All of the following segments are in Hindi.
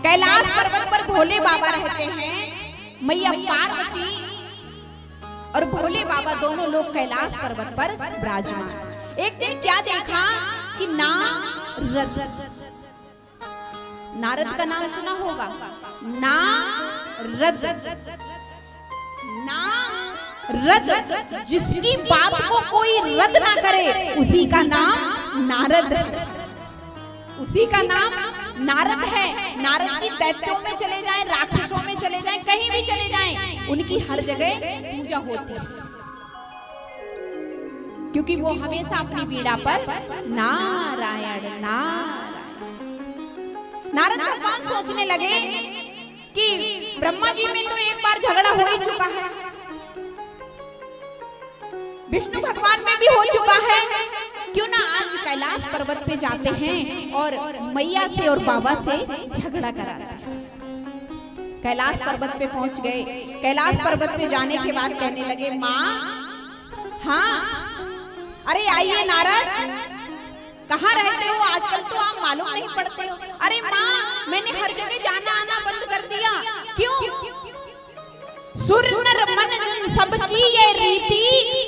कैलाश पर्वत पर भोले बाबा रहते हैं, मैया पार्वती और भोले बाबा दोनों लोग कैलाश पर्वत पर विराजमान। एक दिन क्या देखा कि नारद, नारद का नाम सुना होगा, नारद, नारद, जिसकी बात को कोई रद्द ना करे उसी का नाम नारद, उसी का नाम नारद है। नारद की दैत्यों में चले जाएं, राक्षसों में चले जाएं, कहीं भी चले जाएं, उनकी हर जगह पूजा होती है, क्योंकि वो हमेशा अपनी पीड़ा पर नारायण नारायण। नारद भगवान सोचने लगे कि ब्रह्मा जी में तो एक बार झगड़ा हो ही चुका है, विष्णु भगवान में भी हो चुका है, क्यों ना आज कैलाश पर्वत पे जाते हैं और मैया से और बाबा से झगड़ा कराते हैं। कैलाश पर्वत पे पहुंच गए। कैलाश पर्वत पे जाने के बाद कहने लगे, माँ, हाँ, अरे आइए नारद, कहाँ रहते हो आजकल, तो आप मालूम नहीं पड़ते हो। अरे माँ, मैंने हर जगह जाना आना बंद कर दिया। क्यों? सुर नर मन जन सबकी ये रीति,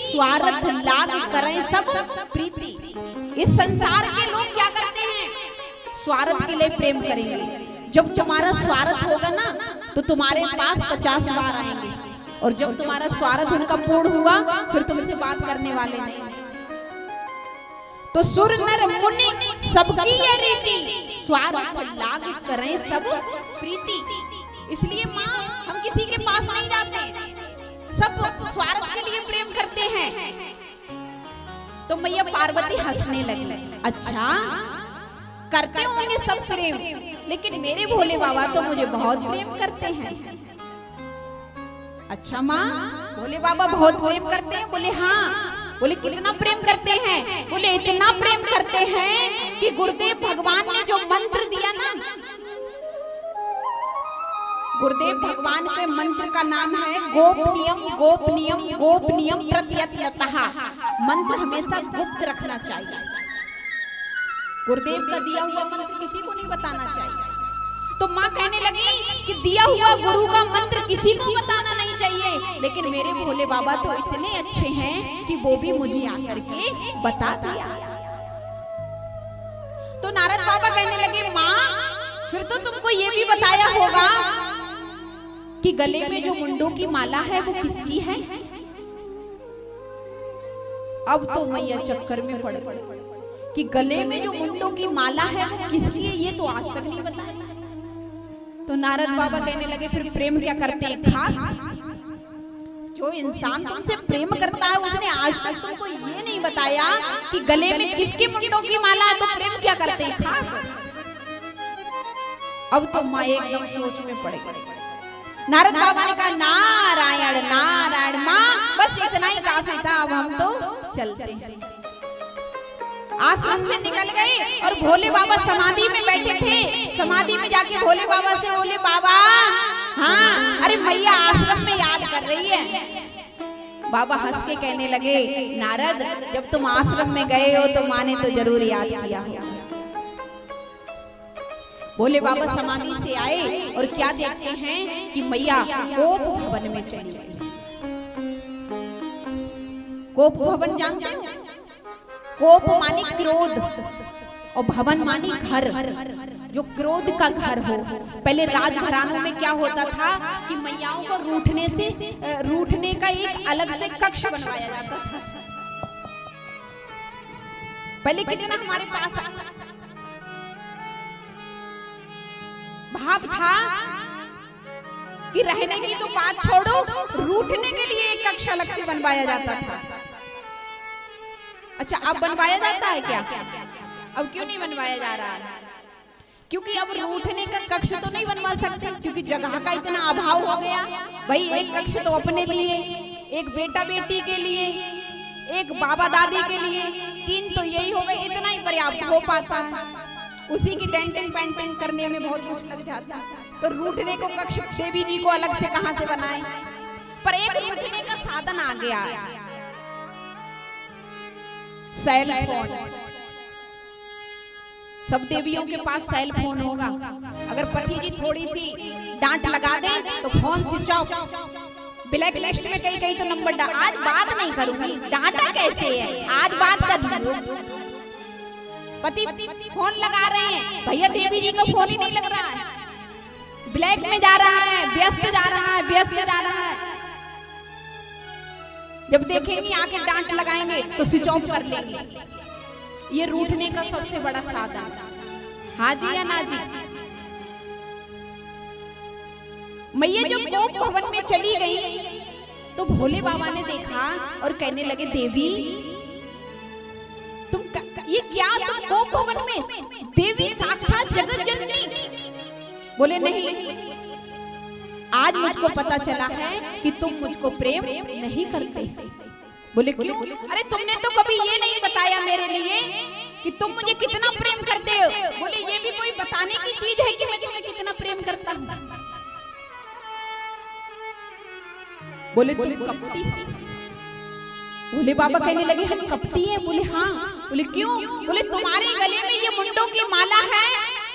स्वार्थ लाग करें सब प्रीति। इस संसार के लोग क्या करते हैं, स्वार्थ के लिए प्रेम करेंगे। जब तुम्हारा स्वार्थ होगा ना तो तुम्हारे पास 50 बार आएंगे, और जब तुम्हारा स्वार्थ उनका पूर्ण हुआ फिर तुमसे बात करने वाले नहीं। तो सुर नर मुनि सबकी ये रीति, स्वार्थ लाग करें सब प्रीति। इसलिए माँ, हम किसी के पास नहीं जाते, सब स्वार्थ के लिए प्रेम करते हैं। तो मैया पार्वती हंसने लगी, अच्छा करते होंगे सब प्रेम, लेकिन मेरे भोले बाबा तो मुझे बहुत प्रेम करते हैं। अच्छा माँ, भोले बाबा बहुत प्रेम करते हैं? बोले हाँ। बोले कितना प्रेम करते हैं? बोले इतना प्रेम करते हैं कि गुरुदेव भगवान ने जो मंत्र दिया ना, गुरुदेव भगवान के मंत्र का नाम है गोपनीयम गोपनीयम गोपनीयम प्रत्यतः। मंत्र हमेशा गुप्त रखना चाहिए। गुरुदेव का दिया हुआ मंत्र किसी को नहीं बताना चाहिए। तो माँ कहने लगी कि दिया हुआ गुरु का मंत्र किसी को बताना नहीं चाहिए, लेकिन मेरे भोले बाबा तो इतने अच्छे हैं कि वो भी मुझे आकर के बता दिया। तो नारद बाबा कहने लगे, माँ फिर तो तुमको ये भी बताया होगा कि गले में जो मुंडों की माला है वो किसकी है? अब तो मैया चक्कर में पड़ गई कि गले में जो मुंडों की माला है वो किसकी है, ये तो आज तक नहीं बताया। तो नारद बाबा कहने लगे, फिर प्रेम क्या करते हैं, खा। जो इंसान तुमसे प्रेम करता है उसने आज तक तुमको ये नहीं बताया कि गले में किसके मुंडों की माला है, तो प्रेम क्या करते हैं, खा। अब तो माँ एकदम सोच में पड़ गई। नारद बाबा ने कहा, नारायण नारायण। माँ बस इतना ही काफी था, अब हम तो चलते हैं। आश्रम से निकल गए और भोले बाबा समाधि में बैठे थे। समाधि में जाके भोले बाबा से बोले, बाबा हाँ, अरे मैया आश्रम में याद कर रही है। बाबा हंस के कहने लगे, नारद जब तुम आश्रम में गए हो तो माँ ने तो जरूर याद किया होगा। भोले बाबा समाधि से आए और क्या देखते हैं कि मैया कोप भवन में चली गई। कोप भवन जानते हो? कोप मानी क्रोध और भवन मानी घर, जो क्रोध का घर हो। पहले राजघरानों में क्या होता था कि मैयाओं को रूठने का एक अलग से कक्ष बनवाया जाता था। पहले कितना हमारे पास भाव था कि रहने की तो बात छोड़ो, रूठने के लिए एक कक्ष अलग से बनवाया जाता था। अच्छा, अब बनवाया जाता है क्या? अब क्यों नहीं बनवाया जा रहा है? क्योंकि अब रूठने का कक्ष तो नहीं बनवा सकते, क्योंकि जगह का इतना अभाव हो गया। भाई एक कक्ष तो अपने लिए, एक बेटा बेटी के लिए, एक बाबा दादी के लिए, 3 तो यही हो गए, इतना ही पर्याप्त हो पाता है। उसी की डेंटिंग पेंटिंग करने में बहुत कुछ लग जाता है। तो रूठने को कक्ष देवी जी को अलग से कहां से बनाए? पर एक रूठने का साधन आ गया, सेल फोन। सब देवियों के पास सेल फोन होगा, अगर पति जी थोड़ी सी डांट लगा दे तो phone switch off, black list में कहीं कहीं तो नंबर डाल। आज बात नहीं करूंगी, डांटा कैसे है, आज बात कर लूं। पति फोन लगा रहे हैं, भैया देवी जी का फोन ही नहीं लग रहा है, ब्लैक में जा रहा है, व्यस्त जा रहा है, व्यस्त जा रहा है। जब देखेंगी आके डांट लगाएंगे तो स्विच ऑफ कर लेंगे। ये रूठने का सबसे बड़ा साधन। हाँ जी या ना जी? मैया जब कोप भवन में चली गई तो भोले बाबा ने देखा और कहने लगे, देवी तुम ये क्या, तुम कोप भवन में? देवी साक्षात जगत जननी। बोले नहीं, आज मुझको पता चला है कि तुम मुझको प्रेम नहीं करते। बोले क्यों? अरे तुमने तो कभी ये नहीं बताया मेरे लिए कि तुम मुझे कितना प्रेम करते हो। बोले ये भी कोई बताने की चीज है कि मैं तुम्हें कितना प्रेम करता हूँ? बोले तुम कपटी हो। बोले बाबा कहने लगे हम कपटी हैं? बोले हाँ। बोले क्यों? बोले तुम्हारे गले में ये मुंडों की माला है,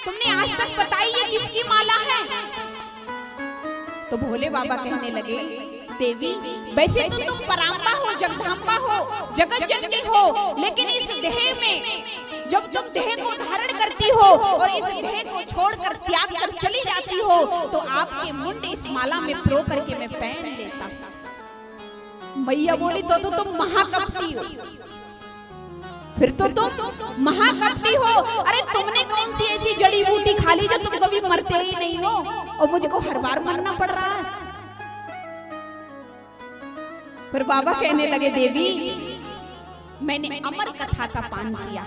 तुमने आज तक बताई ये किसकी माला है? तो भोले बाबा कहने लगे, देवी वैसे तो तुम परांबा हो, जगदम्बा हो, जगत जननी हो, लेकिन इस देह में जब तुम देह को धारण करती हो और इस देह को छोड़कर त्याग कर चली जाती हो तो आपके मुंड इस माला में प्रो करके मैं पहन लेता हूं। मैया बोली तो तुम महाकपटी हो, फिर तो तुम महाकपटी हो। अरे तुमने कौन सी ऐसी जड़ी बूटी खा ली जो तुम कभी मरते ही नहीं हो और मुझको हर बार मरना पड़ रहा है? फिर बाबा कहने लगे, देवी मैंने अमर कथा का पान किया,